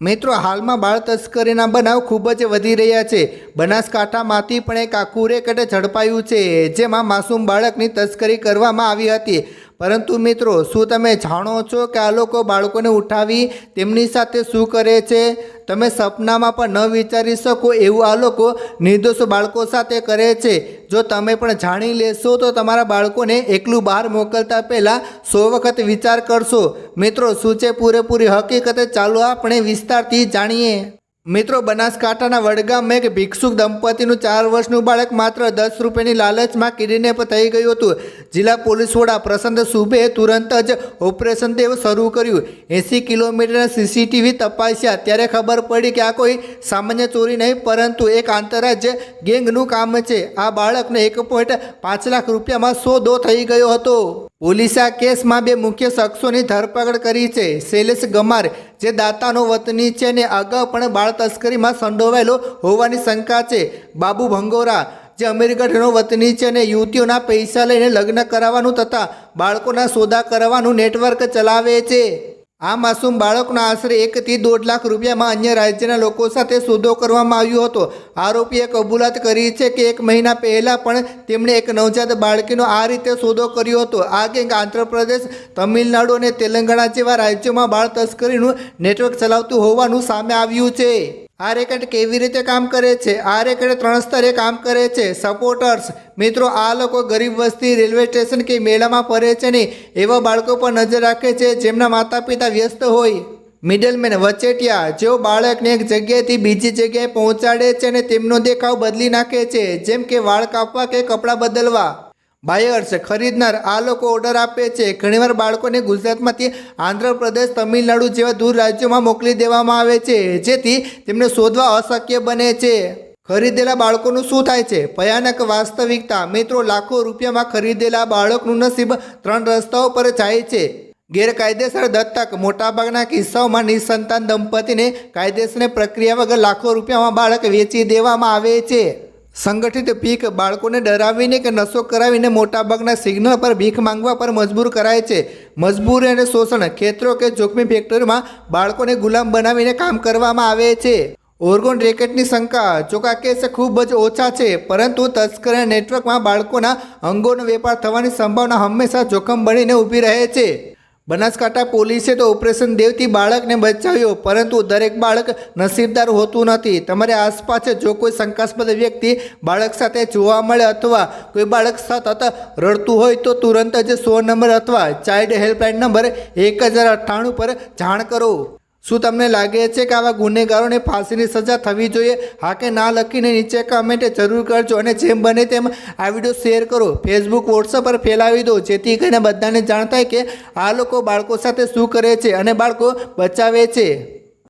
મિત્રો હાલમાં બાળ તસ્કરીના બનાવ ખૂબ જ વધી રહ્યા છે। બનાસકાંઠામાંથી પણ એક આખું રેકેટ ઝડપાયું છે, જેમાં માસૂમ બાળકની તસ્કરી કરવામાં આવી હતી। પરંતુ મિત્રો, શું તમે જાણો છો કે આ લોકો બાળકોને ઉઠાવી તેમની સાથે શું કરે છે? તમે સપનામાં પણ ન વિચારી શકો એવું આ લોકો નિર્દોષ બાળકો સાથે કરે છે। જો તમે પણ જાણી લેશો તો તમારા બાળકોને એકલું બહાર મોકલતા પહેલાં 100 વખત વિચાર કરશો। મિત્રો, શું છે પૂરેપૂરી હકીકત? ચાલો આપણે વિસ્તારથી જાણીએ। મિત્રો, બનાસકાંઠાના વડગામમાં એક ભિક્ષુક દંપતીનું 4 વર્ષનું બાળક માત્ર 10 રૂપિયાની લાલચમાં કિડનેપ થઈ ગયું હતું। જિલ્લા પોલીસ વડા પ્રશાંત સુબે તુરંત જ ઓપરેશન દેવ શરૂ કર્યું। 80 કિલોમીટરના સીસીટીવી તપાસ્યા ત્યારે ખબર પડી કે આ કોઈ સામાન્ય ચોરી નહીં, પરંતુ એક આંતરરાજ્ય ગેંગનું કામ છે। આ બાળકનો 1.5 લાખ રૂપિયામાં સોદો થઈ ગયો હતો। પોલીસે આ કેસમાં 2 મુખ્ય શખ્સોની ધરપકડ કરી છે। શૈલેષ ગમાર, જે દાતાનો વતની છે અને અગાઉ પણ બાળ તસ્કરીમાં સંડોવાયેલો હોવાની શંકા છે। બાબુ ભંગોરા, જે અમીરગઢનો વતની છે અને યુવતીઓના પૈસા લઈને લગ્ન કરાવવાનું તથા બાળકોના સોદા કરવાનું નેટવર્ક ચલાવે છે। આ માસૂમ બાળકનો આશરે 1 થી 1.5 લાખ રૂપિયામાં અન્ય રાજ્યના લોકો સાથે સોદો કરવામાં આવ્યો હતો। આરોપીએ કબૂલાત કરી છે કે 1 મહિના પહેલાં પણ તેમણે એક નવજાત બાળકીનો આ રીતે સોદો કર્યો હતો। આ ગેંગ આંધ્રપ્રદેશ, તમિલનાડુ અને તેલંગાણા જેવા રાજ્યોમાં બાળ તસ્કરીનું નેટવર્ક ચલાવતું હોવાનું સામે આવ્યું છે। આ રેકેટ કેવી રીતે કામ કરે છે? આ રેકેટ 3 સ્તરે કામ કરે છે। સપોર્ટર્સ, મિત્રો, આ લોકો ગરીબ વસ્તી, રેલવે સ્ટેશન કે મેળામાં ફરે છે ને એવા બાળકો પર નજર રાખે છે જેમના માતા પિતા વ્યસ્ત હોય। મિડલમેન, વચેટિયા, જેઓ બાળકને એક જગ્યાએથી બીજી જગ્યાએ પહોંચાડે છે અને તેમનો દેખાવ બદલી નાખે છે, જેમ કે વાળ કાપવા કે કપડાં બદલવા। બાયર્સ, ખરીદનાર, આ લોકો ઓર્ડર આપે છે। ઘણીવાર બાળકોને ગુજરાતમાંથી આંધ્રપ્રદેશ, તમિલનાડુ જેવા દૂર રાજ્યોમાં મોકલી દેવામાં આવે છે, જેથી તેમને શોધવા અશક્ય બને છે। ખરીદેલા બાળકોનું શું થાય છે? ભયાનક વાસ્તવિકતા, મિત્રો, લાખો રૂપિયામાં ખરીદેલા બાળકનું નસીબ 3 રસ્તાઓ પર જાય છે। ગેરકાયદેસર દત્તક, મોટાભાગના કિસ્સાઓમાં નિસંતાન દંપતીને કાયદેસરની પ્રક્રિયા વગર લાખો રૂપિયામાં બાળક વેચી દેવામાં આવે છે। સંગઠિત ભીખ, બાળકોને ડરાવીને કે નશો કરાવીને મોટાભાગના સિગ્નલ પર ભીખ માંગવા પર મજબૂર કરાય છે। મજબૂરી અને શોષણ, ખેતરો કે જોખમી ફેક્ટરીમાં બાળકોને ગુલામ બનાવીને કામ કરવામાં આવે છે। ઓર્ગન રેકેટની શંકા, જોકે આ કેસ ખૂબ જ ઓછા છે, પરંતુ તસ્કરીના નેટવર્કમાં બાળકોના અંગોનો વેપાર થવાની સંભાવના હંમેશા જોખમ બનીને ઊભી રહે છે। બનાસકાંઠા પોલીસે તો ઓપરેશન દેવથી બાળકને બચાવ્યો, પરંતુ દરેક બાળક નસીબદાર હોતું નથી। તમારી આસપાસ જો કોઈ શંકાસ્પદ વ્યક્તિ બાળક સાથે જોવા મળે અથવા કોઈ બાળક સતત રડતું હોય તો તુરંત જ 100 નંબર અથવા ચાઇલ્ડ હેલ્પલાઇન નંબર 1098 પર જાણ કરો। શું તમને લાગે છે કે આવા ગુનેગારોને ફાંસીની સજા થવી જોઈએ? હા કે ના લખીને નીચે કમેન્ટ જરૂર કરજો અને જેમ બને તેમ આ વિડીયો શેર કરો, ફેસબુક, વોટ્સઅપ પર ફેલાવી દો, જેથી કરીને બધાને જાણ થાય કે આ લોકો બાળકો સાથે શું કરે છે અને બાળકો બચાવે છે।